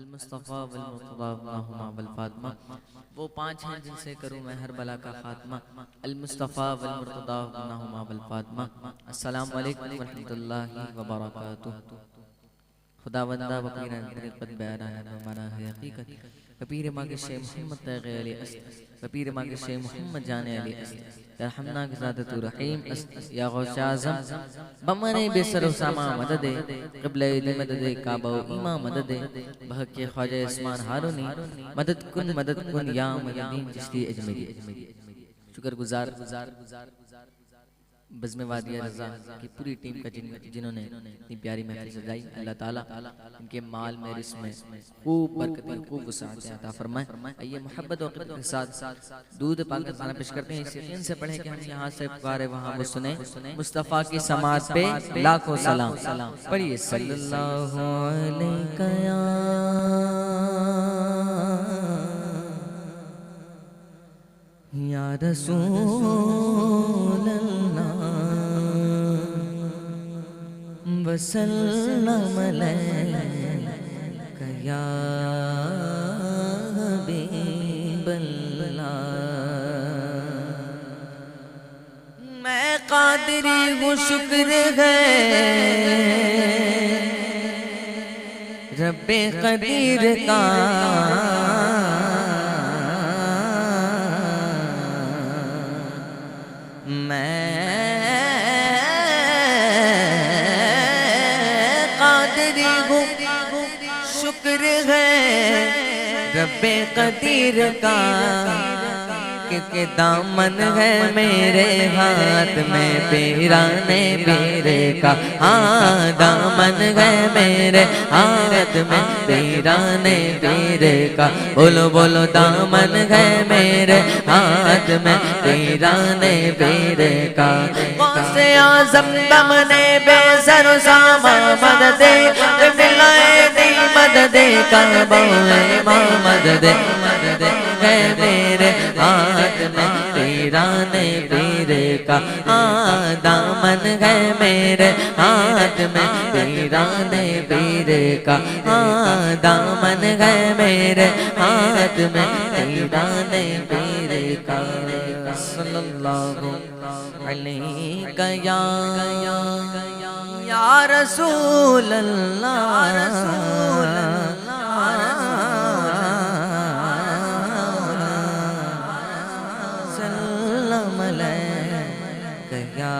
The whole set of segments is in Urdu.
المصطفیٰ والمرتضیٰ اللہم والفاطمہ، وہ پانچ ہیں جن سے کروں میں ہر بلا کا خاتمہ، المصطفیٰ والمرتضیٰ اللہم والفاطمہ۔ السلام علیکم ورحمۃ اللہ وبرکاتہ۔ خدا بندہ بقیرہ طریقت بیانہ ہے مانا ہے حقیقت، پیر ماں کے شیخ محمد تیغ علی است، پیر ماں کے شیخ محمد جان علی است، رحمنا کے ذات رحیم است، یا غوث اعظم بمنے بے سر و ساما مدد، قبلہ دی مدد، کعبہ و ایمان مدد، بحق کے خواجہ عثمان ہارونی مدد کن یا مددین چشتی اجمیری۔ شکر گزار بزم وادی رضا کی پوری ٹیم کا جنہوں نے اتنی پیاری محفل سجائی، اللہ تعالیٰ ان کے مال میں رزق میں خوب برکتیں خوب وسعتیں عطا فرمائے۔ آئیے محبت و عقیدت کے ساتھ دودھ پاک کا کھانا پیش کرتے ہیں، اس یقین سے پڑھیں کہ ہم یہاں سے پکارے وہاں وہ سنیں، مصطفیٰ کی سماعت پہ لاکھوں سلام۔ پڑھیے صلی اللہ علیہ یا رسول اللہ وسلم علیک یا حبیب اللہ۔ میں قادری ہوں شکر ہے رب قدیر کا، شکر ہے رب قدیر کا، کہ دامن ہے میرے ہاتھ میں پیرانے بیرے کا، ہاں دامن ہے میرے ہاتھ میں پیرانے بیرے کا، بولو بولو دامن ہے میرے ہاتھ میں پیرانے بیرے کا۔ غوث اعظم بمنے بے سر و ساما مدد، ملائے دی مدد، کعبہ امام مدد ہے میرے ہاتھ میں پیرانے بیرے کا، ہاں دامن ہے میرے ہاتھ میں پیرانے بیرے کا، ہاں دامن ہے میرے ہاتھ میں پیرانے بیرے کا۔ صلی اللہ علیہ یا رسول اللہ سلام علیک یا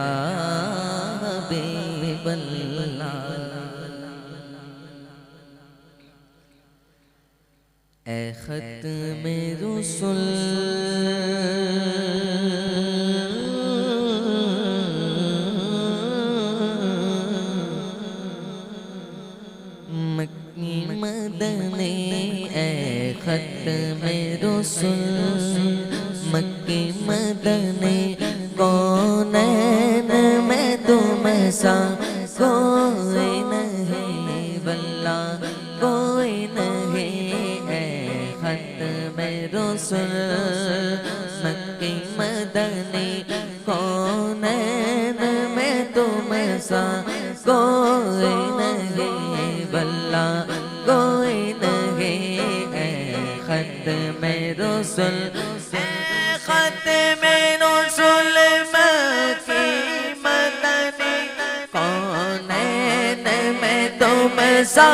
حبیب اللہ۔ اے ختم رسل مکی مدنی، اے ختم رسل مکی مدنی، کونین میں تم سا کوئی نہیں واللہ کوئی نہیں، اے ختم رسل مکی مدنی، کونین میں تم سا کوئی نہیں واللہ کوئی نہیں، اے ختم رسل ختم رسل مکی مدنی، کونین میں تم سا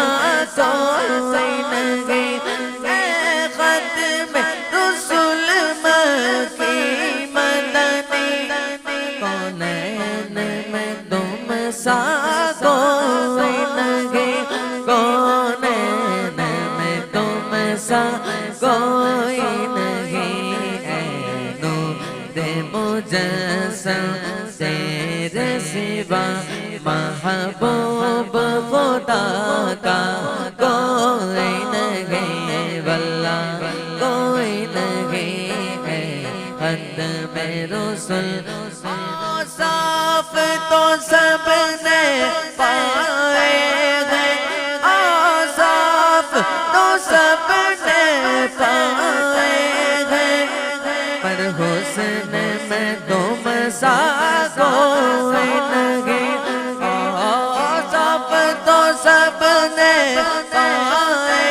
کوئی نہیں، اے ختم رسل مکی مدنی، کونین میں تم سا کوئی نہیں، کونین میں تم سا کوئی نہیں، مجسم تیرے سوا محبوب خدا کا کوئی نہیں واللہ کوئی نہیں، ہے ختم رسل صاف تو سب نے پائے ہیں، صاف تو سب نے پائے ہیں، پر حسن میں تم سا کوئی نہیں، صاف تو سب نے پائے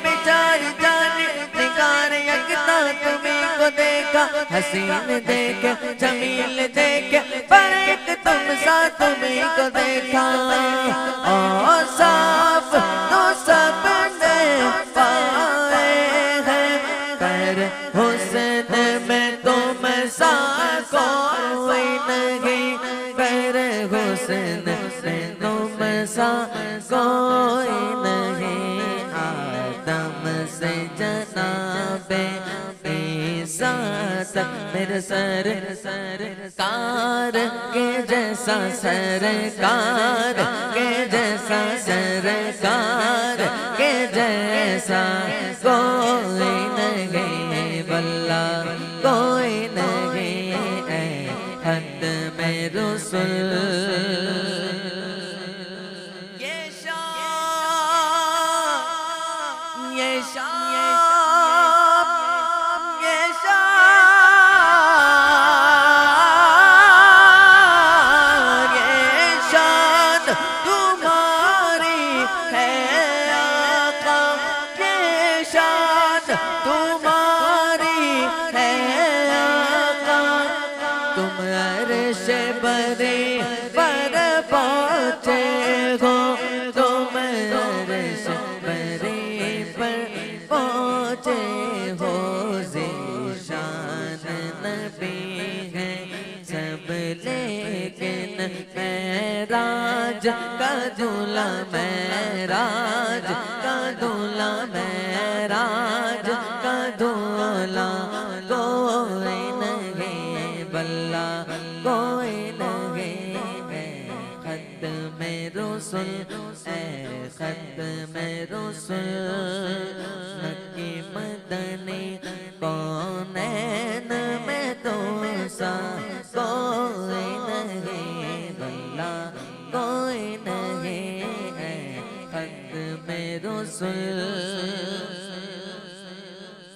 بیچار جان نگار یکتا تمہیں کو دیکھا حسین دیکھے جمیل دیکھے پر ایک تم سا تمہیں کو دیکھا صاف تو سب نے پائے ہیں پر حسن میں تم سا کوئی نہیں پر حسن میں تم سا کوئی نہیں آدم سے جناب عیسیٰ تک میرے سرکار کے جیسا سرکار کے جیسا سرکار کے جیسا کوئی نہیں واللہ کوئی نہیں اے ختم رسول یہ شان یہ شان کا دھولا معراج کا دھولا معراج کا دھولا کوئی نہیں واللہ کوئی نہیں اے ختم رسول اے ختم رسول مکی مدنی کونین میں تو سا کوئی نہیں واللہ کوئی نہیں اے ختم رسول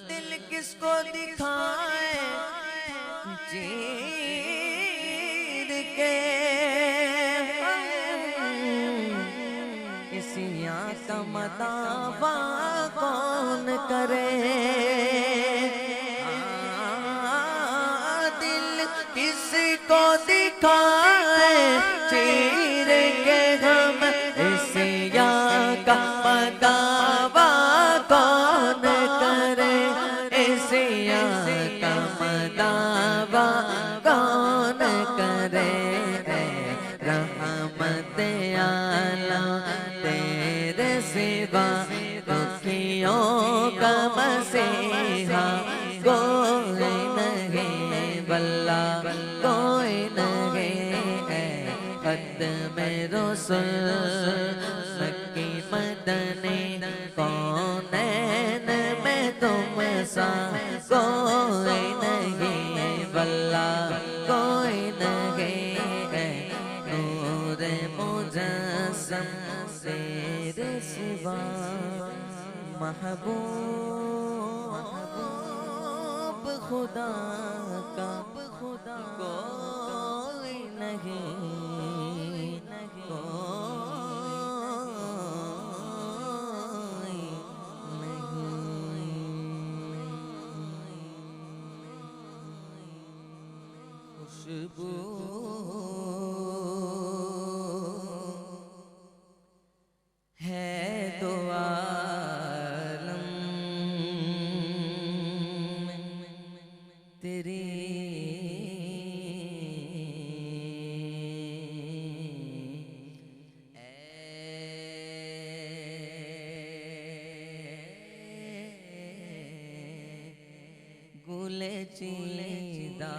دل کس کو دکھائے چیر کے اسی آنکھ کا مداوا کون کرے دل کس کو دکھائے چیر کے ہم اسی آنکھ کا مداوا کون کرے اسی آنکھ کا مداوا کون کرے رحمت عالم تیرے سوا دکھیوں کا مسیحا کوئی نہیں واللہ کوئی نہیں اے ختم رسول مکی مدنی کونین میں تم سا کوئی نہیں واللہ کوئی نہیں اے نور مجسم تیرے سوا محبوب خدا کا کوئی نہیں خوشبو ہے دو عالم تیری گل چیدہ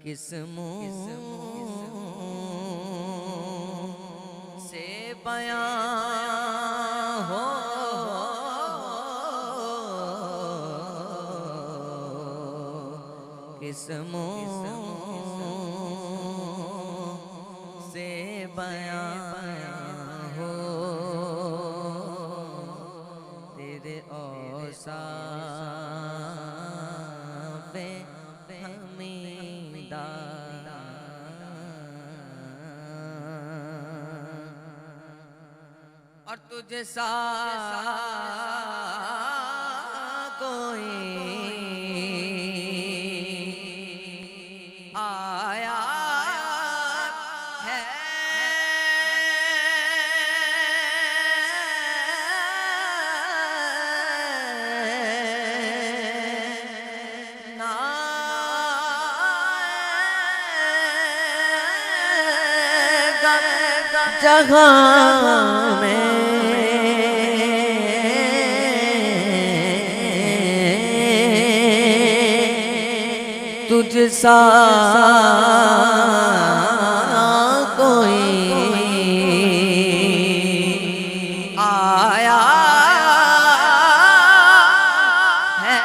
قسموں سے بیان ہو قسموں سے بیان ہو تیرے اوصاف حمیدہ اور تجھ سا کوئی آیا ہے جہاں میں تجھ سا کوئی آیا ہے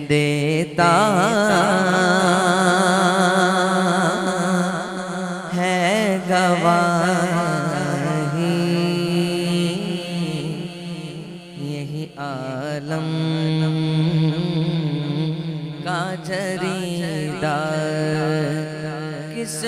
دیتا ہے گواہی یہی عالم کا جریدہ کس